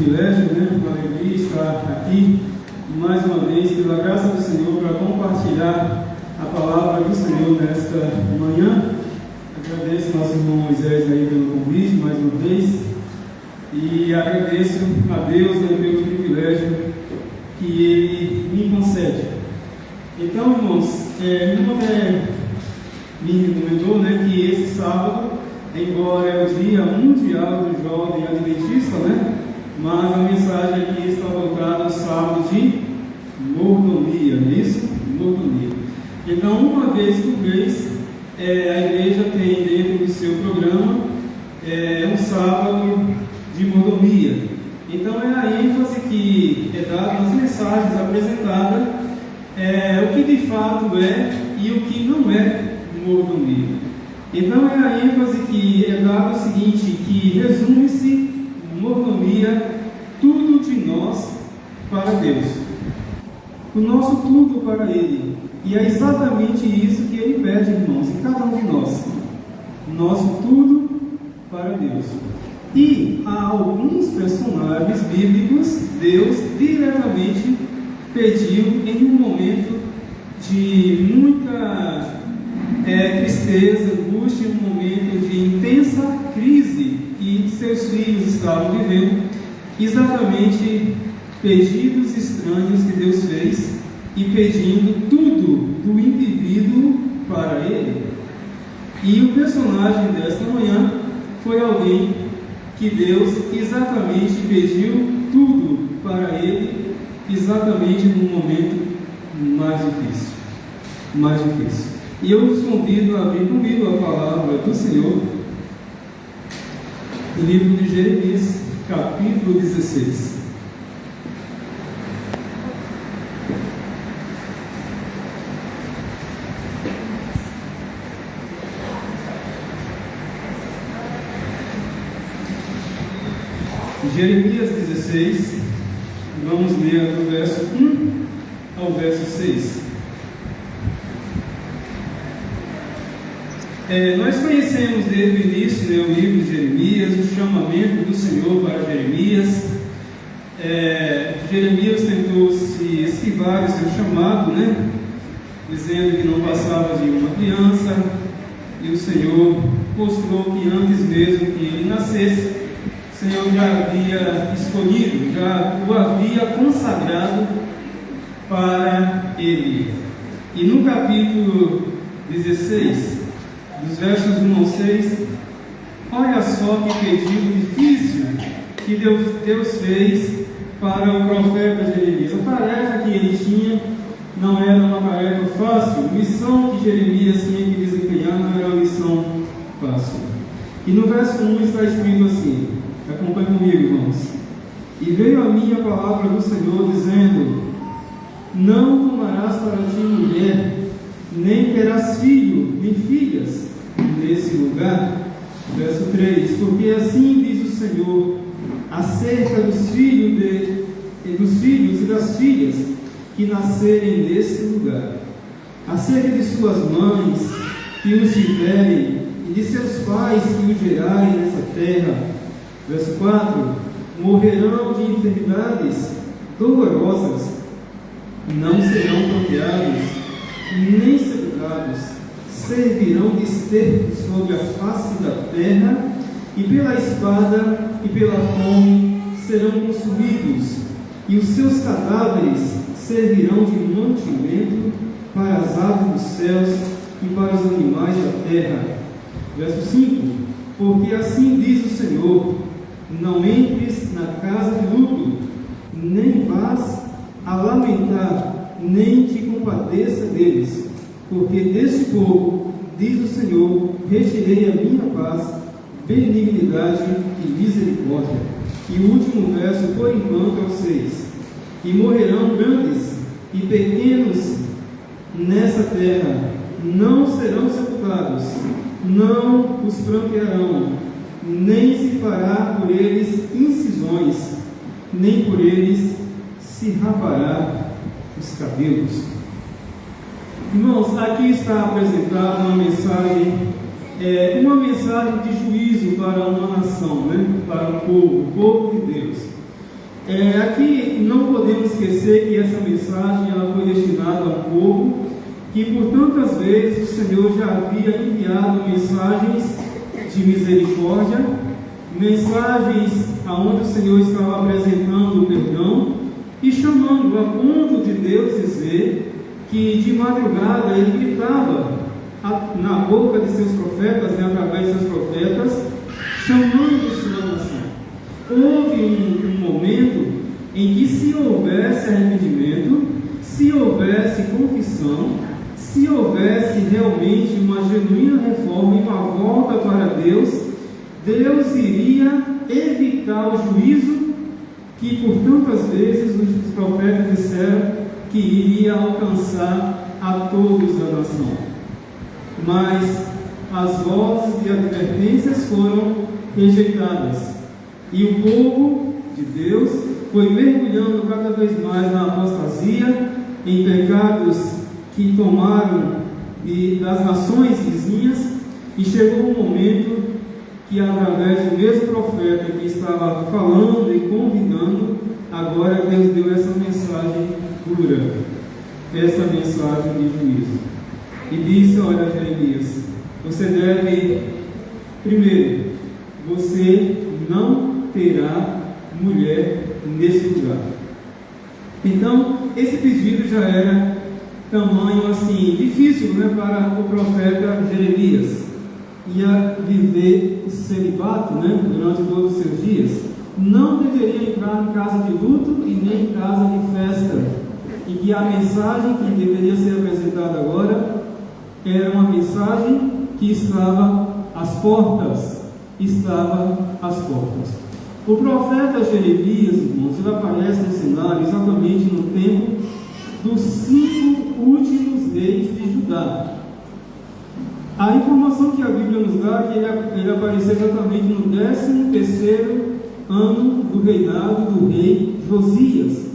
privilégio, uma alegria estar aqui mais uma vez, pela graça do Senhor, para compartilhar a palavra do Senhor nesta manhã. Agradeço ao nosso irmão Moisés aí pelo convite mais uma vez e agradeço a Deus pelo privilégio que Ele me concede. Então, irmãos, como me comentou, que esse sábado, embora é o Dia Mundial do Jovem Adventista, mas a mensagem aqui está voltada ao sábado de mordomia, não é isso? Mordomia. Então, uma vez por mês, a igreja tem dentro do seu programa um sábado de mordomia. Então, é a ênfase que é dada nas mensagens apresentadas, o que de fato é e o que não é mordomia. Então, é a ênfase que é dada o seguinte, que resume-se mordomia, tudo de nós para Deus. O nosso tudo para Ele. E é exatamente isso que Ele pede, irmãos, em cada um de nós. Nosso tudo para Deus. E a alguns personagens bíblicos, Deus diretamente pediu em um momento de muita tristeza, angústia, um momento de intensa crise que seus filhos estavam vivendo, exatamente pedidos estranhos que Deus fez e pedindo tudo do indivíduo para Ele. E o personagem desta manhã foi alguém que Deus exatamente pediu tudo para Ele, exatamente no momento mais difícil. E eu os convido a abrir comigo a palavra do Senhor, o livro de Jeremias, capítulo 16. Jeremias 16, vamos ler do verso 1 ao verso 6. Nós conhecemos desde o início o livro de Jeremias, o chamamento do Senhor para Jeremias. Jeremias tentou se esquivar do seu chamado, dizendo que não passava de uma criança, e o Senhor mostrou que antes mesmo que ele nascesse, o Senhor já havia escolhido, já o havia consagrado para ele. E no capítulo 16, dos versos 1 ao 6, olha só que pedido difícil que Deus fez para o profeta Jeremias. A tarefa que ele tinha não era uma tarefa fácil, a missão que Jeremias tinha que desempenhar não era uma missão fácil. E no verso 1 está escrito assim, acompanhe comigo, irmãos. E veio a mim a palavra do Senhor, dizendo: não tomarás para ti mulher, nem terás filho, nem filhas nesse lugar. Verso 3: porque assim diz o Senhor acerca dos filhos e das filhas que nascerem nesse lugar, acerca de suas mães que os tiverem, e de seus pais que os gerarem nessa terra. Verso 4: morrerão de enfermidades dolorosas, não serão proteados, nem sepultados, servirão de esterco sobre a face da terra, e pela espada e pela fome serão consumidos, e os seus cadáveres servirão de mantimento para as aves dos céus e para os animais da terra. Verso 5: porque assim diz o Senhor: não entres na casa de luto, nem vás a lamentar, nem te compadeça deles, porque deste povo, diz o Senhor, retirei a minha paz, benignidade e misericórdia. E o último verso, por enquanto, é o 6: e morrerão grandes e pequenos nessa terra, não serão sepultados, não os franquearão, nem se fará por eles incisões, nem por eles se rapará os cabelos. Irmãos, aqui está apresentada uma mensagem de juízo para uma nação, para o povo de Deus. Aqui não podemos esquecer que essa mensagem ela foi destinada a um povo que por tantas vezes o Senhor já havia enviado mensagens de misericórdia, mensagens aonde o Senhor estava apresentando o perdão e chamando a ponto de Deus dizer que de madrugada ele gritava na boca de seus profetas, através de seus profetas, chamando sua nação. Houve um momento em que, se houvesse arrependimento, se houvesse confissão, se houvesse realmente uma genuína reforma e uma volta para Deus, Deus iria evitar o juízo que por tantas vezes os profetas disseram que iria alcançar a todos da nação. Mas as vozes de advertências foram rejeitadas. E o povo de Deus foi mergulhando cada vez mais na apostasia, em pecados que tomaram das nações vizinhas, e chegou um momento que, através do mesmo profeta que estava falando e convidando, agora Deus deu essa mensagem dura, essa mensagem de juízo. E disse: olha, Jeremias, você deve, primeiro, você não terá mulher nesse lugar. Então, esse pedido já era tamanho assim, difícil, para o profeta Jeremias. Ia viver o celibato, durante todos os seus dias. Não deveria entrar em casa de luto e nem em casa de festa. E que a mensagem que deveria ser apresentada agora era uma mensagem que estava às portas. O profeta Jeremias, irmãos, ele aparece no cenário exatamente no tempo dos 5 últimos reis de Judá. A informação que a Bíblia nos dá é que ele apareceu exatamente no 13º ano do reinado do rei Josias.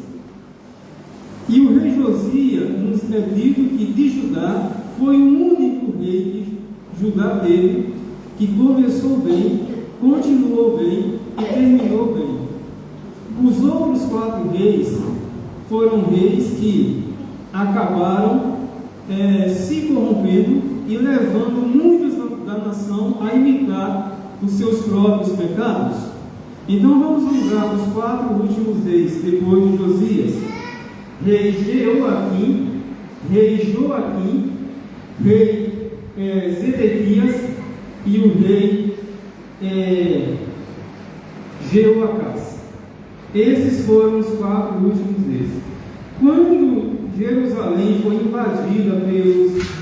E o rei Josias nos é dito que de Judá foi o único rei que Judá teve que começou bem, continuou bem e terminou bem. Os outros 4 reis foram reis que acabaram se corrompendo e levando muitos da nação a imitar os seus próprios pecados. Então vamos lembrar dos 4 últimos reis depois de Josias: rei Jeoaquim, rei Joaquim, rei Zedequias e o rei Jeoacás. Esses foram os 4 últimos reis. Quando Jerusalém foi invadida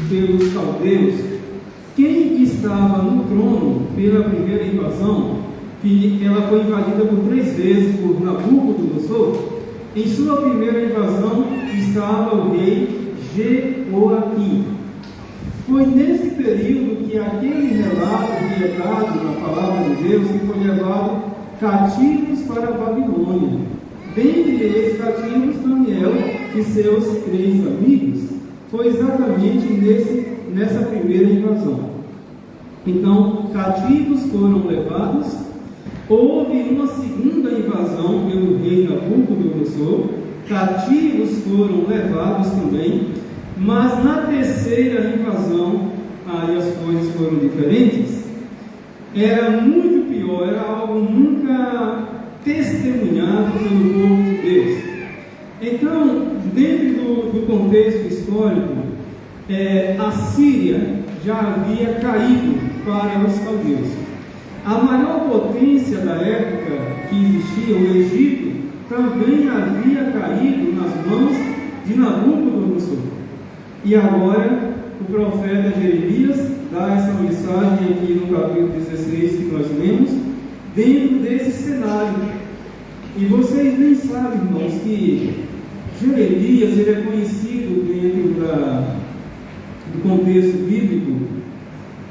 pelos caldeus, quem estava no trono pela primeira invasão, que ela foi invadida por 3 vezes por Nabucodonosor, em sua primeira invasão estava o rei Jeoaquim. Foi nesse período que aquele relato que é dado na palavra de Deus, que foi levado cativos para a Babilônia. Dentre esses cativos, Daniel e seus 3 amigos. Foi exatamente nessa primeira invasão. Então, cativos foram levados. Houve uma segunda invasão pelo rei Nabucodonosor. Cativos foram levados também. Mas na terceira invasão, aí as coisas foram diferentes. Era muito pior, era algo nunca testemunhado pelo povo de Deus. Então, dentro do contexto histórico, a Síria já havia caído para os caldeus. A maior potência da época que existia, o Egito, também havia caído nas mãos de Nabucodonosor. E agora o profeta Jeremias dá essa mensagem aqui no capítulo 16 que nós lemos, dentro desse cenário. E vocês nem sabem, irmãos, que Jeremias ele é conhecido dentro do contexto bíblico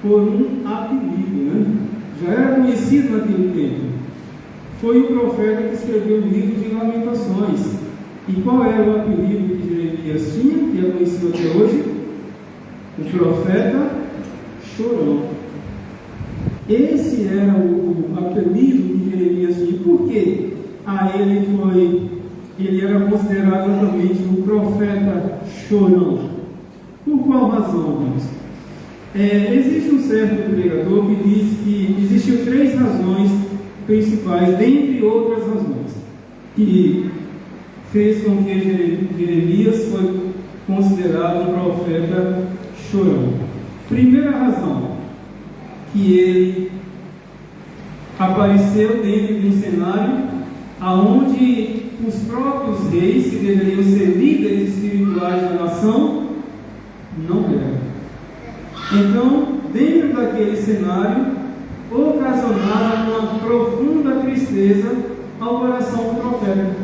por um apelido, Já era conhecido naquele tempo. Foi o profeta que escreveu o livro de Lamentações. E qual era o apelido que Jeremias tinha, que é conhecido até hoje? O profeta Chorão. Esse era o apelido que Jeremias tinha. Por quê? ele era considerado amplamente o profeta chorão. Por qual razão, irmãos? Existe um certo pregador que diz que existiam 3 razões principais, dentre outras razões, que fez com que Jeremias foi considerado um profeta chorão. Primeira razão, que ele apareceu dentro de um cenário onde os próprios reis, que deveriam ser líderes espirituais da nação, não eram. Então, dentro daquele cenário, ocasionava uma profunda tristeza ao coração do profeta,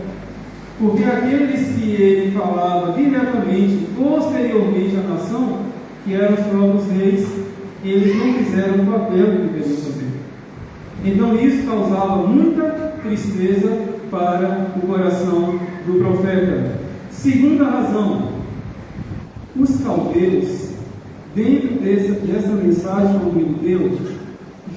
porque aqueles que ele falava diretamente, posteriormente à nação, que eram os próprios reis, eles não fizeram o papel que deveriam fazer. Então isso causava muita tristeza para o coração do profeta. Segunda razão, os caldeus, dentro dessa mensagem que ele deu,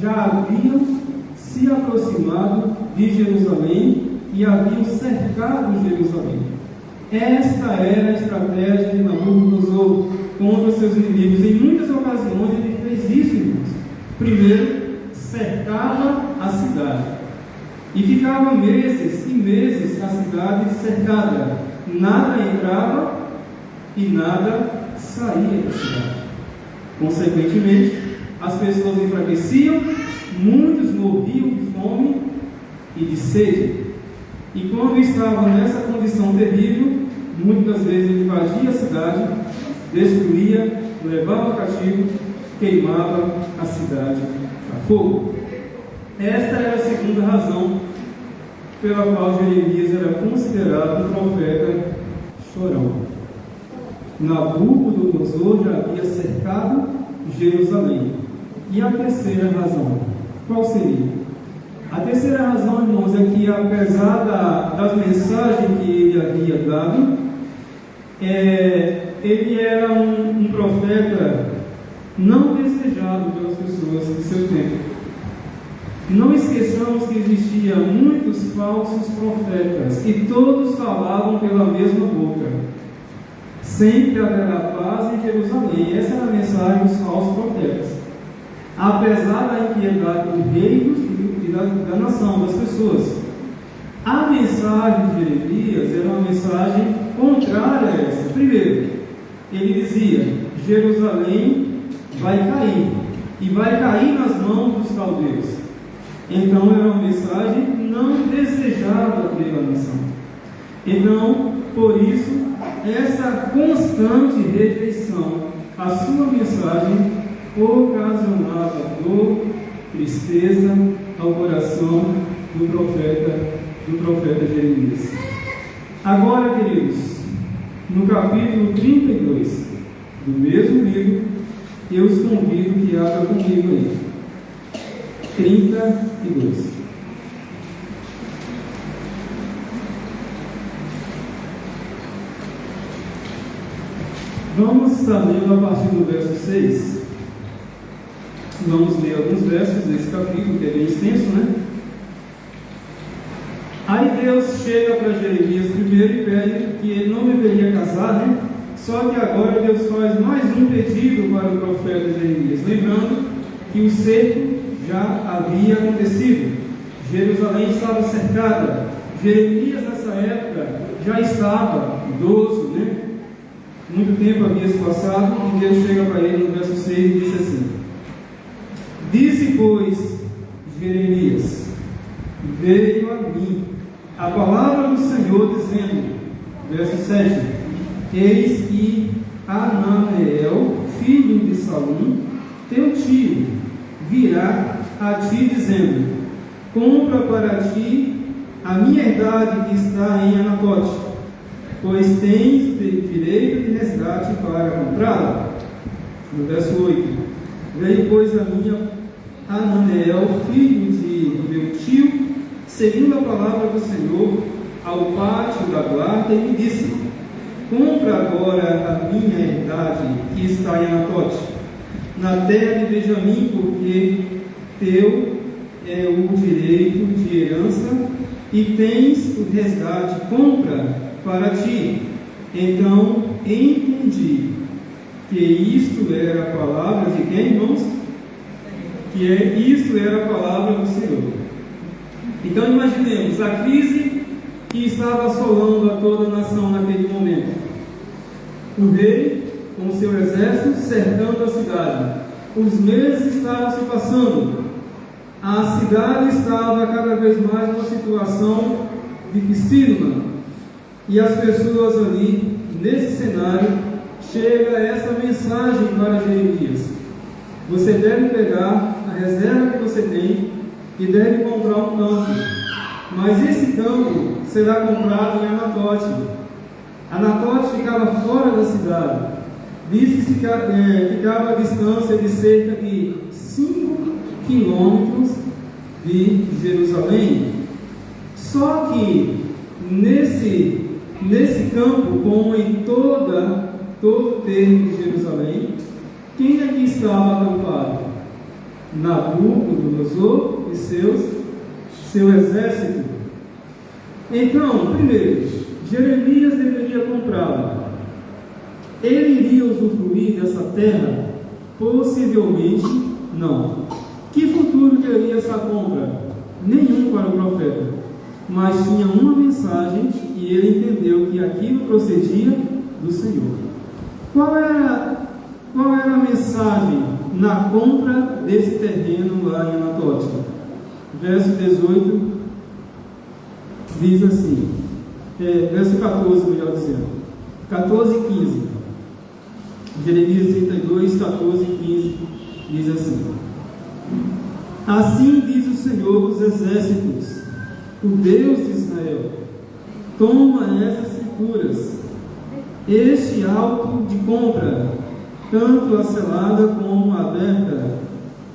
já haviam se aproximado de Jerusalém e haviam cercado Jerusalém. Esta era a estratégia de Nabucodonosor contra seus inimigos. Em muitas ocasiões ele fez isso, irmãos. Primeiro, cercava a cidade e ficava meses e meses a cidade cercada. Nada entrava e nada saía da cidade. Consequentemente, as pessoas enfraqueciam, muitos morriam de fome e de sede. E quando estavam nessa condição terrível, muitas vezes ele invadia a cidade, destruía, levava cativo, queimava a cidade a fogo. Esta era a segunda razão pela qual Jeremias era considerado um profeta chorão. Nabucodonosor já havia cercado Jerusalém. E a terceira razão, qual seria? A terceira razão, irmãos, é que apesar das mensagens que ele havia dado, ele era um profeta não desejado pelas pessoas do seu tempo. Não esqueçamos que existiam muitos falsos profetas e todos falavam pela mesma boca. Sempre haverá paz em Jerusalém. Essa era a mensagem dos falsos profetas. Apesar da impiedade do rei e da nação, das pessoas, a mensagem de Jeremias era uma mensagem contrária a essa. Primeiro, ele dizia: Jerusalém vai cair, e vai cair nas mãos dos caldeus. Então era uma mensagem não desejada pela nação. Então, por isso, essa constante rejeição à sua mensagem ocasionava dor, tristeza ao coração do profeta Jeremias. Agora, queridos, no capítulo 32 do mesmo livro, eu os convido que abram comigo aí. 32. Vamos estar lendo a partir do verso 6. Vamos ler alguns versos desse capítulo, que é bem extenso, né? Aí Deus chega para Jeremias primeiro e pede que ele não deveria casar, né? Só que agora Deus faz mais um pedido para o profeta Jeremias, lembrando que o cerco já havia acontecido. Jerusalém estava cercada. Jeremias nessa época já estava idoso, né? Muito tempo havia se passado, e Deus chega para ele no verso 6 e diz assim: Disse, pois, Jeremias: Veio a mim a palavra do Senhor, dizendo, verso 7, Eis que Ananiel, filho de Salum, teu tio, virá a ti, dizendo: Compra para ti a minha herdade que está em Anatote, pois tens direito de resgate para comprá-la. No verso 8, veio, pois, a minha Ananiel, filho de meu tio, segundo a palavra do Senhor, ao pátio da guarda, e me disse: Compra agora a minha herdade que está em Anatote, na terra de Benjamim, porque teu é o direito de herança e tens o resgate, compra para ti. Então entendi que isto era a palavra de quem, irmãos? Isto era a palavra do Senhor. Então imaginemos a crise que estava assolando a toda a nação naquele momento. O rei, com seu exército, cercando a cidade. Os meses estavam se passando. A cidade estava cada vez mais numa situação dificílima. E as pessoas ali, nesse cenário, chega essa mensagem para Jeremias: você deve pegar a reserva que você tem e deve comprar um campo, mas esse campo será comprado em Anatote. Anatote ficava fora da cidade, diz que ficava a distância de cerca de 5 quilômetros de Jerusalém. Só que nesse campo, como em todo o termo de Jerusalém, quem aqui estava acampado? Nabucodonosor e seu exército. Então, primeiro, Jeremias deveria comprá-la. Ele iria usufruir dessa terra? Possivelmente não. Que futuro teria essa compra? Nenhum para o profeta. Mas tinha uma mensagem e ele entendeu que aquilo procedia do Senhor. Qual era a mensagem na compra desse terreno lá em Anatote? Verso 18 diz assim, verso 14, melhor dizendo, 14 e 15. Jeremias 32, 14 e 15 diz assim: assim diz o Senhor dos exércitos, o Deus de Israel: toma essas escrituras, este auto de compra, tanto a selada como a aberta,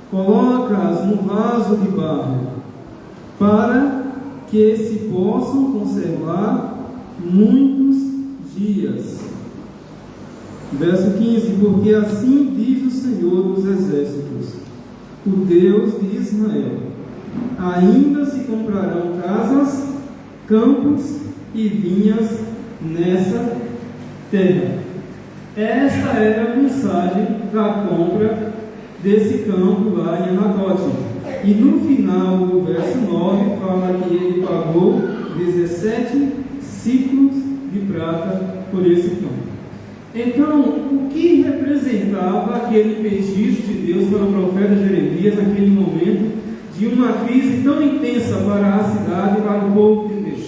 coloca-as no vaso de barro, para que se possam conservar muitos dias. Verso 15: porque assim diz o Senhor dos exércitos, o Deus de Israel: ainda se comprarão casas, campos e vinhas nessa terra. Esta era a mensagem da compra desse campo lá em Anatote. E no final do verso 9 fala que ele pagou 17 ciclos de prata por esse campo. Então, o que representava aquele pedido de Deus para o profeta Jeremias naquele momento de uma crise tão intensa para a cidade e para o povo de Deus?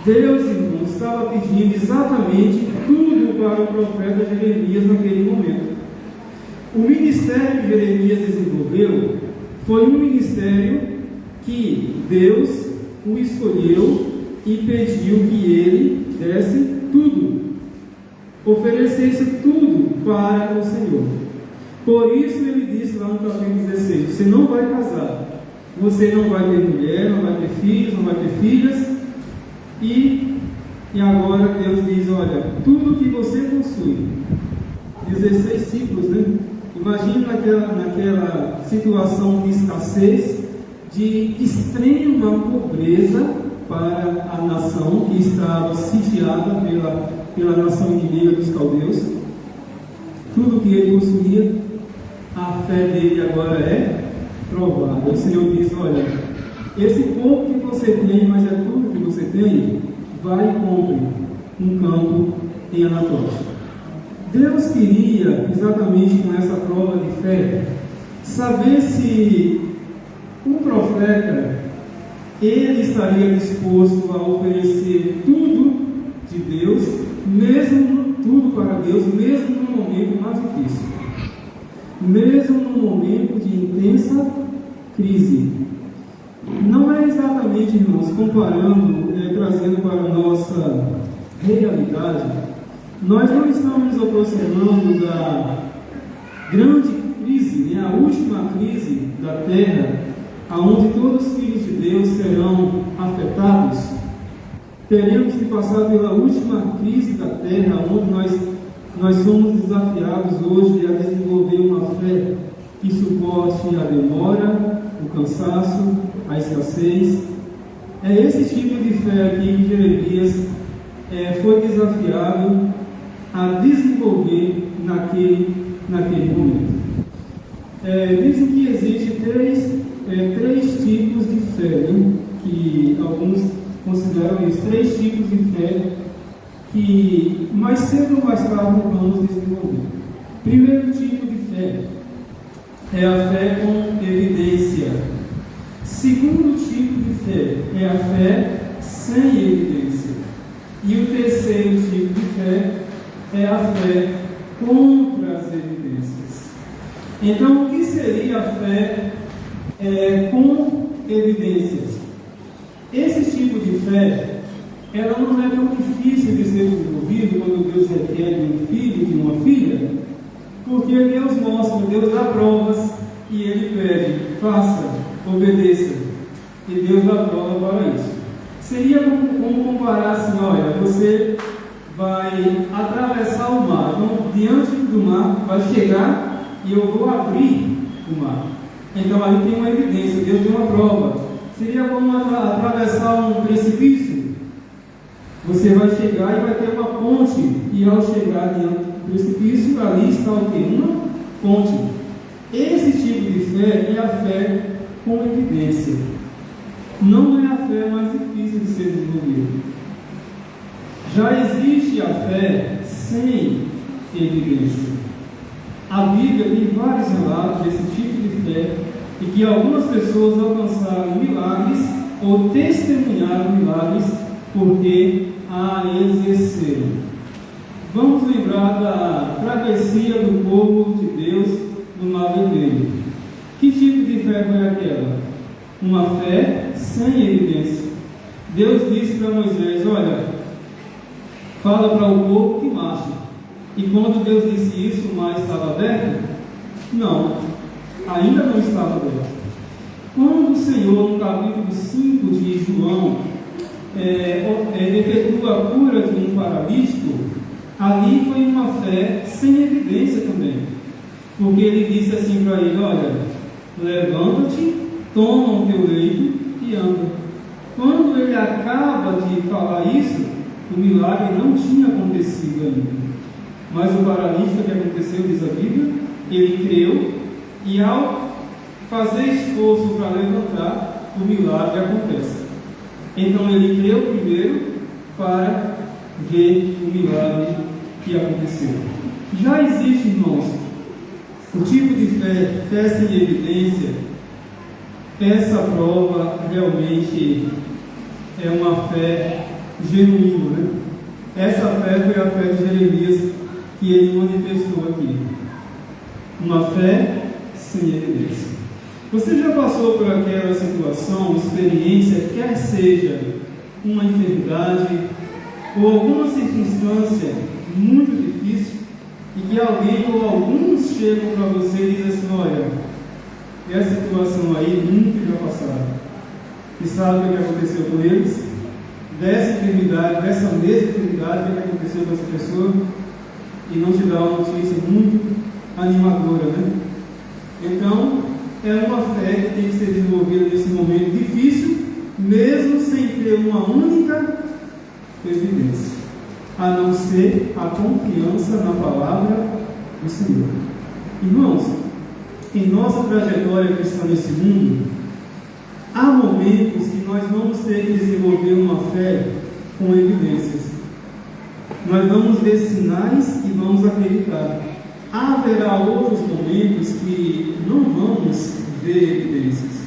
Deus, irmãos, estava pedindo exatamente tudo para o profeta Jeremias naquele momento. O ministério que Jeremias desenvolveu foi um ministério que Deus o escolheu e pediu que ele desse tudo, oferecesse tudo para o Senhor. Por isso ele disse lá no capítulo 16: você não vai casar, você não vai ter mulher, não vai ter filhos, não vai ter filhas. E agora Deus diz: olha, tudo que você possui, 16 ciclos, né? Imagina naquela situação de escassez, de extrema pobreza para a nação que estava sitiada pela nação inimiga dos caldeus. Tudo que ele possuía, a fé dele agora é provada. O Senhor diz: olha, esse pouco que você tem, mas é tudo que você tem, vai e compre um campo em Anatote. Deus queria, exatamente com essa prova de fé, saber se o profeta, ele estaria disposto a oferecer tudo de Deus, mesmo tudo para Deus, mesmo no momento mais difícil, mesmo no momento de intensa crise. Não é exatamente, irmãos, comparando, trazendo para a nossa realidade, nós não estamos nos aproximando da grande crise, a última crise da terra, aonde todos os filhos de Deus serão afetados. Teremos que passar pela última crise da terra, onde nós somos desafiados hoje a desenvolver uma fé que suporte a demora, o cansaço, a escassez É esse tipo de fé aqui que Jeremias foi desafiado a desenvolver naquele momento. Dizem que existem três tipos de fé, né? Que alguns consideram isso, 3 tipos de fé que mais cedo ou mais tarde vamos desenvolver. Primeiro tipo de fé é a fé com evidência. Segundo tipo de fé é a fé sem evidência. E o terceiro tipo de fé é a fé contra as evidências. Então, o que seria a fé com evidências? Esse tipo de fé, ela não é tão difícil de ser desenvolvido quando Deus requer de um filho, de uma filha, porque Deus mostra, Deus dá provas e Ele pede, faça, obedeça, e Deus dá prova para isso. Seria como comparar assim, olha, você vai atravessar o mar, então diante do mar vai chegar e eu vou abrir o mar. Então aí tem uma evidência, Deus deu uma prova. Seria como atravessar um precipício. Você vai chegar e vai ter uma ponte, e ao chegar diante do precipício, ali está o quê? Uma ponte. Esse tipo de fé é a fé com evidência. Não é a fé mais difícil de ser desenvolvida. Já existe a fé sem evidência. A Bíblia tem vários relatos desse tipo de fé e que algumas pessoas alcançaram milagres ou testemunharam milagres porque a exerceram. Vamos lembrar da travessia do povo de Deus no Mar Vermelho. Que tipo de fé foi aquela? Uma fé sem evidência. Deus disse para Moisés: olha, fala para o povo que marche. E quando Deus disse isso, o mar estava aberto? Não, ainda não estava aberto. Quando o Senhor, no capítulo 5 de João, efetua a cura de um paralítico, ali foi uma fé sem evidência também. Porque ele disse assim para ele: olha, levanta-te, toma o teu leito e anda. Quando ele acaba de falar isso, o milagre não tinha acontecido ainda. Mas o paralítico, que aconteceu, diz a Bíblia, ele creu, e ao fazer esforço para levantar, o milagre acontece. Então ele creu primeiro para ver o milagre que aconteceu. Já existe, irmãos, o tipo de fé sem evidência. Essa prova realmente é uma fé genuína, né? Essa fé foi a fé de Jeremias que ele manifestou aqui. Uma fé sem evidência. Você já passou por aquela situação, experiência, quer seja uma enfermidade ou alguma circunstância muito difícil, e que alguém ou alguns chegam para você e dizem assim: olha, essa situação aí nunca já passaram. E sabe o que aconteceu com eles? Dessa mesma enfermidade, o que aconteceu com essa pessoa? E não te dá uma notícia muito animadora, né? Então, é uma fé que tem que ser desenvolvida nesse momento difícil, mesmo sem ter uma única evidência, a não ser a confiança na palavra do Senhor. Irmãos, em nossa trajetória cristã nesse mundo, há momentos que nós vamos ter que desenvolver uma fé com evidências. Nós vamos ver sinais e vamos acreditar. Haverá outros momentos que não vamos ver evidências,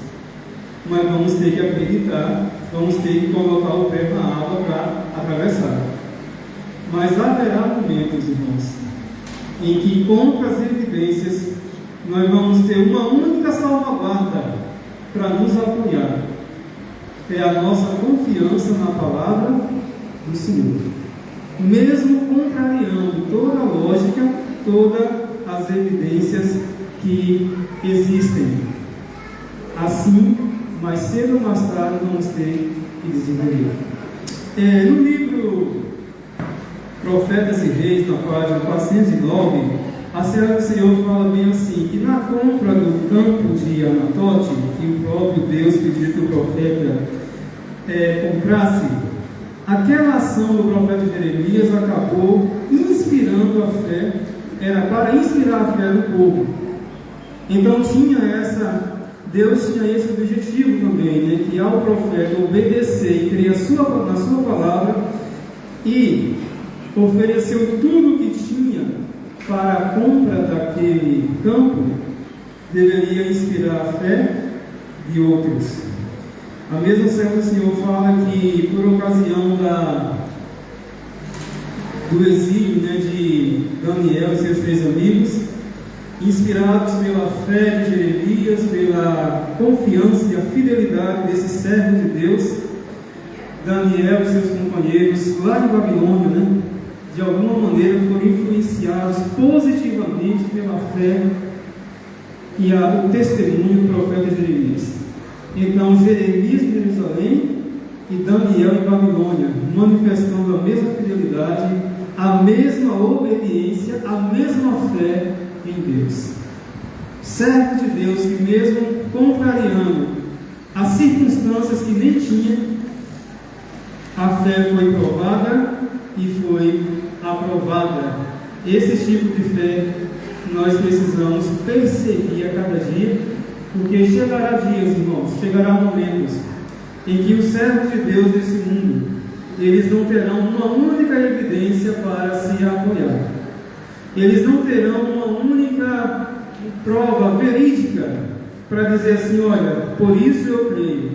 mas vamos ter que acreditar, vamos ter que colocar o pé na água para atravessar. Mas haverá momentos, irmãos, em que contra as evidências nós vamos ter uma única salvaguarda para nos apoiar. É a nossa confiança na palavra do Senhor. Mesmo contrariando toda a lógica, todas as evidências que existem. Assim, mais cedo ou mais tarde, vamos ter que desenvolver. No livro Profetas e Reis, na página 409, a serva do Senhor fala bem assim, que na compra do campo de Anatote, que o próprio Deus pediu que o profeta comprasse, aquela ação do profeta Jeremias acabou inspirando a fé, era para inspirar a fé do povo. Então Deus tinha esse objetivo também, né? Que ao profeta obedecer e crer na sua palavra e ofereceu tudo o que tinha para a compra daquele campo, deveria inspirar a fé de outros. A mesma serva do Senhor fala que por ocasião do exílio, né, de Daniel e seus 3 amigos, inspirados pela fé de Jeremias, pela confiança e a fidelidade desse servo de Deus, Daniel e seus companheiros lá de Babilônia, né, de alguma maneira foram influenciados positivamente pela fé e o testemunho do profeta Jeremias. Então, Jeremias em Jerusalém e Daniel em Babilônia, manifestando a mesma fidelidade, a mesma obediência, a mesma fé em Deus. Servo de Deus que, mesmo contrariando as circunstâncias que nem tinha, a fé foi provada e foi aprovada. Esse tipo de fé nós precisamos perseguir a cada dia, porque chegará dias, irmãos, chegará momentos em que os servos de Deus desse mundo, eles não terão uma única evidência para se apoiar. Eles não terão uma única prova verídica para dizer assim: olha, por isso eu creio,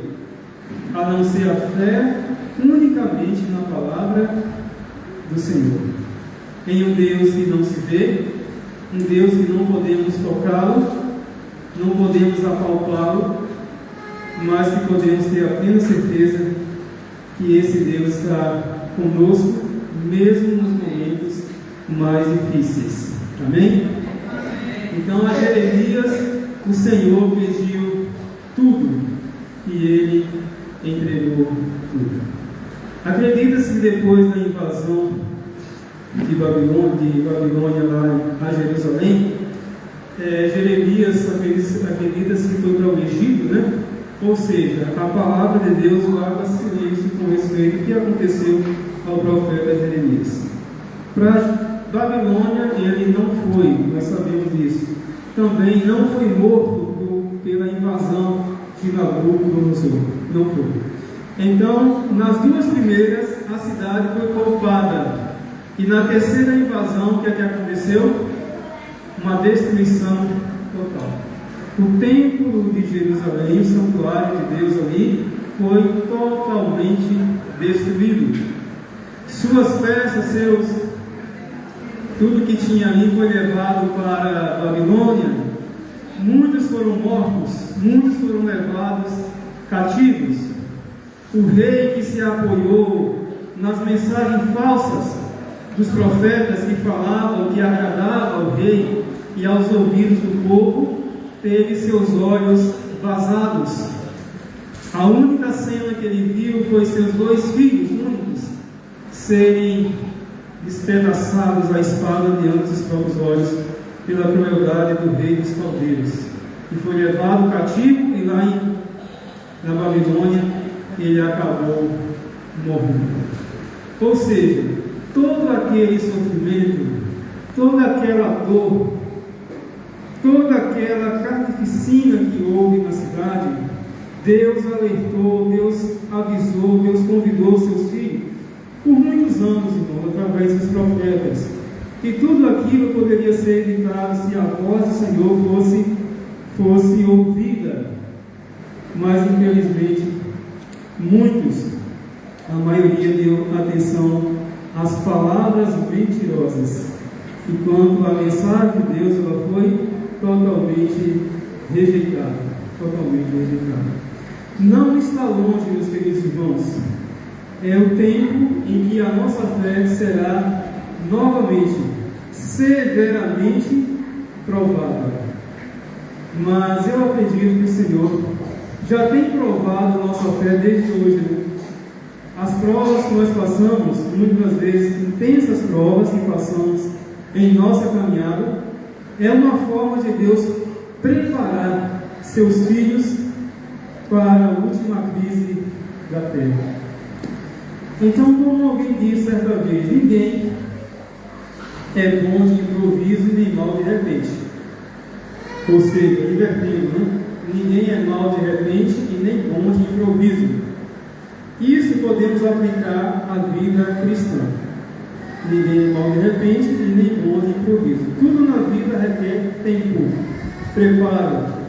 a não ser a fé unicamente na palavra do Senhor, em um Deus que não se vê, um Deus que não podemos tocá-lo, não podemos apalpá-lo, mas que podemos ter a plena certeza que esse Deus está conosco, mesmo nos momentos mais difíceis. Amém? Então, a Jeremias, o Senhor pediu tudo e ele entregou tudo. Acredita-se que depois da invasão de Babilônia lá a Jerusalém, Jeremias, acredita-se que foi para o Egito, né? Ou seja, a palavra de Deus guarda silêncio com respeito ao que aconteceu ao profeta Jeremias. Para Babilônia ele não foi, nós sabemos disso. Também não foi morto pela invasão de Nabucodonosor, não foi. Então, nas 2 primeiras, a cidade foi poupada. E na terceira invasão, o que é que aconteceu? Uma destruição total. O templo de Jerusalém, o santuário de Deus ali, foi totalmente destruído. Suas peças, tudo que tinha ali foi levado para a Babilônia. Muitos foram mortos, muitos foram levados cativos. O rei que se apoiou nas mensagens falsas dos profetas que falavam, que agradavam ao rei e aos ouvidos do povo, teve seus olhos vazados. A única cena que ele viu foi seus 2 filhos únicos serem despedaçados à espada diante dos próprios olhos pela crueldade do rei dos caldeiros, que foi levado cativo e lá na Babilônia ele acabou morrendo. Ou seja, todo aquele sofrimento, toda aquela dor, toda aquela carnificina que houve na cidade, Deus alertou, Deus avisou, Deus convidou seus filhos por muitos anos, irmão, através dos profetas, que tudo aquilo poderia ser evitado se a voz do Senhor fosse ouvida. Mas infelizmente muitos, a maioria, deu atenção às palavras mentirosas, enquanto a mensagem de Deus ela foi totalmente rejeitada. Não está longe, meus queridos irmãos, é o tempo em que a nossa fé será novamente, severamente provada. Mas eu acredito que o Senhor já tem provado a nossa fé desde hoje, né? As provas que nós passamos, muitas vezes intensas provas que passamos em nossa caminhada, é uma forma de Deus preparar seus filhos para a última crise da terra. Então, como alguém disse certa vez, ninguém é bom de improviso e nem mal de repente. Ou seja, divertindo, né? Ninguém é mal de repente e nem bom de improviso. Isso podemos aplicar à vida cristã. Ninguém é mal de repente e nem bom de improviso. Tudo na vida requer tempo, preparo.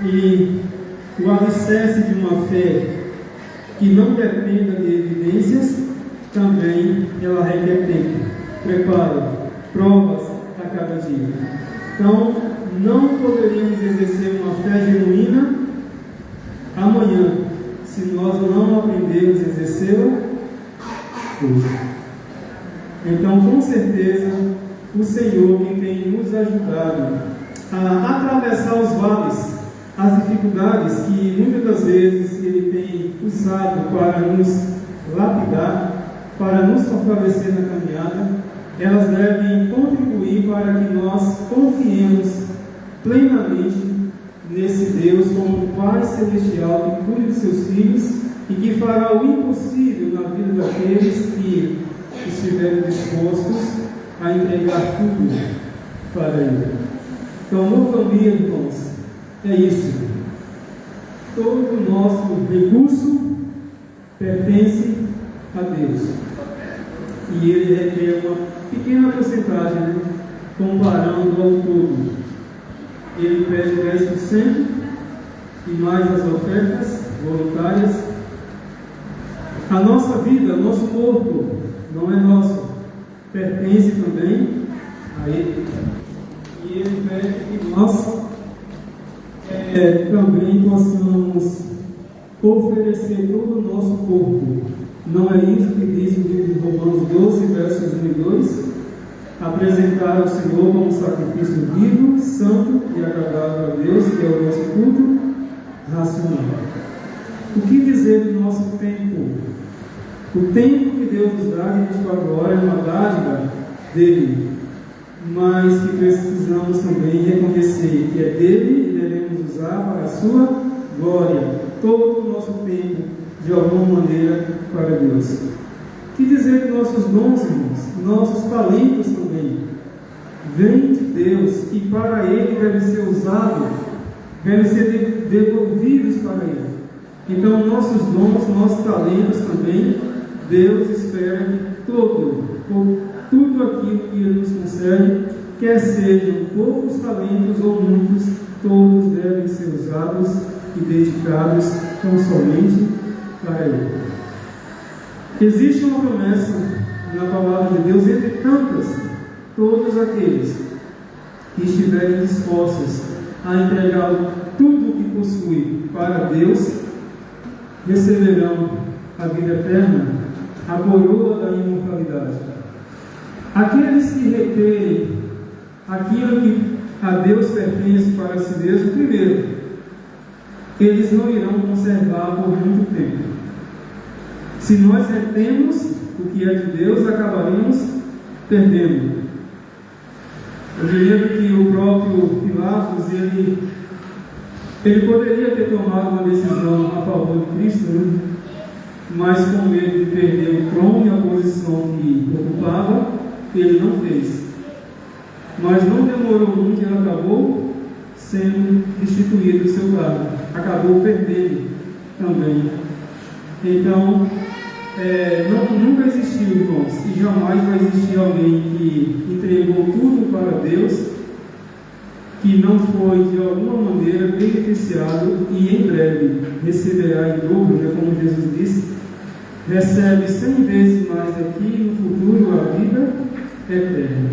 E o alicerce de uma fé que não dependa de evidências, também ela requer tempo, preparo, provas a cada dia. Então, não poderíamos exercer uma fé genuína amanhã, se nós não aprendermos a exercê-la hoje. Então, com certeza, o Senhor que tem nos ajudado a atravessar os vales, as dificuldades que muitas das vezes Ele tem usado para nos lapidar, para nos fortalecer na caminhada, elas devem contribuir para que nós confiemos plenamente nesse Deus como Pai Celestial que cuida de seus filhos e que fará o impossível na vida daqueles que estiverem dispostos a entregar tudo para Ele. Então, mordomia, irmãos, é isso. Todo o nosso recurso pertence a Deus. E Ele requer uma pequena porcentagem, né? Comparando ao todo. Ele pede 10% e mais as ofertas voluntárias. A nossa vida, o nosso corpo, não é nosso, pertence também a Ele. E Ele pede que nós também possamos oferecer todo o nosso corpo. Não é isso que diz o livro de Romanos 12, versos 1 e 2? Apresentar ao Senhor como sacrifício vivo, santo e agradável a Deus, que é o nosso culto racional. O que dizer do nosso tempo? O tempo que Deus nos dá de 24 horas é uma dádiva dele, mas que precisamos também reconhecer que é dele e devemos usar para a sua glória todo o nosso tempo, de alguma maneira, para Deus. Que dizer de nossos dons, irmãos? Nossos talentos também vêm de Deus e para Ele devem ser usados, devem ser devolvidos para Ele. Então, nossos dons, nossos talentos também, Deus espera que tudo aquilo que Ele nos concede, quer sejam poucos talentos ou muitos, todos devem ser usados e dedicados tão somente para Ele. Existe uma promessa na palavra de Deus, entre tantas, todos aqueles que estiverem dispostos a entregar tudo o que possuem para Deus, receberão a vida eterna, a coroa da imortalidade. Aqueles que reterem aquilo que a Deus pertence para si mesmo, primeiro, eles não irão conservar por muito tempo. Se nós retemos o que é de Deus, acabaremos perdendo. Eu me lembro que o próprio Pilatos, ele poderia ter tomado uma decisão a favor de Cristo, né? Mas com medo de perder o trono e a posição que ocupava, ele não fez. Mas não demorou muito e ele acabou sendo destituído do seu cargo, acabou perdendo também. Então, nunca existiu, irmãos, e jamais vai existir alguém que entregou tudo para Deus, que não foi de alguma maneira beneficiado e em breve receberá em dobro, né, como Jesus disse, recebe 100 vezes mais aqui e no futuro a vida eterna.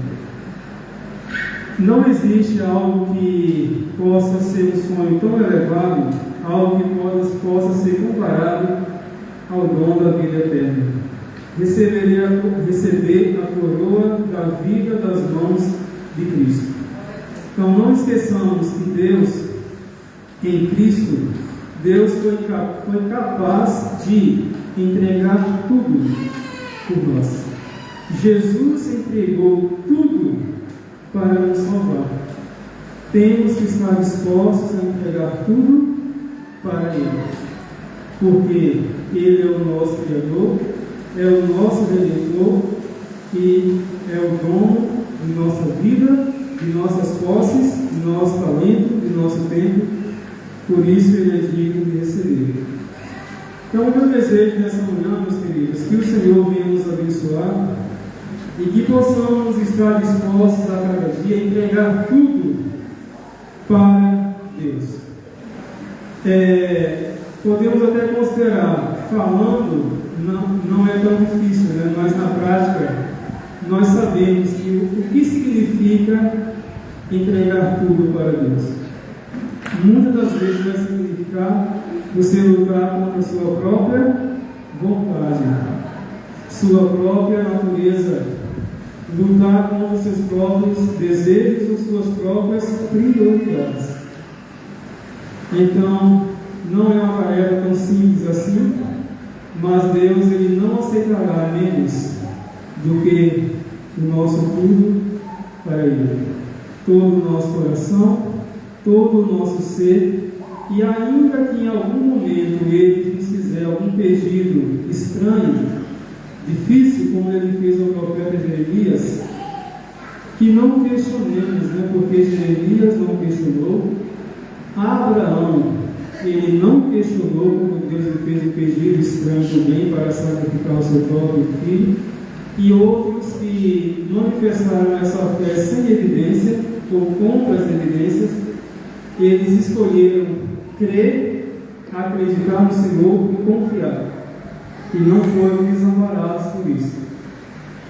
Não existe algo que possa ser um sonho tão elevado, algo que possa ser comparado ao dom da vida eterna. Receber a coroa da vida das mãos de Cristo. Então não esqueçamos que Deus, em Cristo, Deus foi capaz de entregar tudo por nós. Jesus entregou tudo para nos salvar. Temos que estar dispostos a entregar tudo para Ele. porque Ele é o nosso Criador, é o nosso Redentor e é o dono de nossa vida, de nossas posses, de nosso talento, de nosso tempo. Por isso Ele é digno de receber. Então, o meu desejo nessa manhã, meus queridos, que o Senhor venha nos abençoar e que possamos estar dispostos a cada dia a entregar tudo para Deus. Podemos até considerar, falando, não é tão difícil, né? Mas na prática, nós sabemos que o que significa entregar tudo para Deus. Muitas das vezes vai significar você lutar contra a sua própria vontade, sua própria natureza, lutar contra os seus próprios desejos ou suas próprias prioridades. Então, não é uma tarefa tão simples assim, mas Deus ele não aceitará menos do que o nosso tudo para Ele. Todo o nosso coração, todo o nosso ser, e ainda que em algum momento Ele nos fizer algum pedido estranho, difícil, como Ele fez ao profeta Jeremias, que não questionemos, né? Porque Jeremias não questionou, Abraão, ele não questionou quando Deus lhe fez um pedido estranho também para sacrificar o seu próprio filho, e outros que manifestaram essa fé sem evidência, ou contra as evidências, eles escolheram crer, acreditar no Senhor e confiar, e não foram desamparados por isso.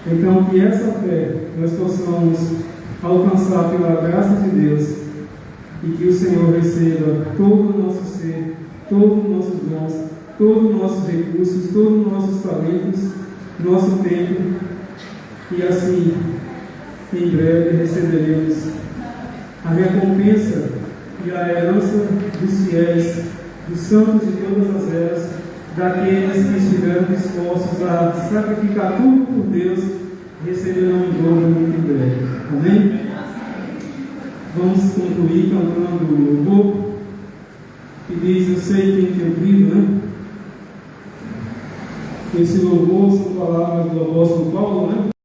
Então, que essa fé nós possamos alcançar pela graça de Deus, e que o Senhor receba todo o nosso ser, todos os nossos dons, todos os nossos recursos, todos os nossos talentos, nosso tempo, e assim, em breve, receberemos a recompensa e a herança dos fiéis, dos santos de todas as eras, daqueles que estiveram dispostos a sacrificar tudo por Deus, receberão em dobro muito em breve. Amém? Vamos concluir cantando o louvor que diz: eu sei quem tem ouvido, né? Esse louvor são palavras do apóstolo Paulo, né?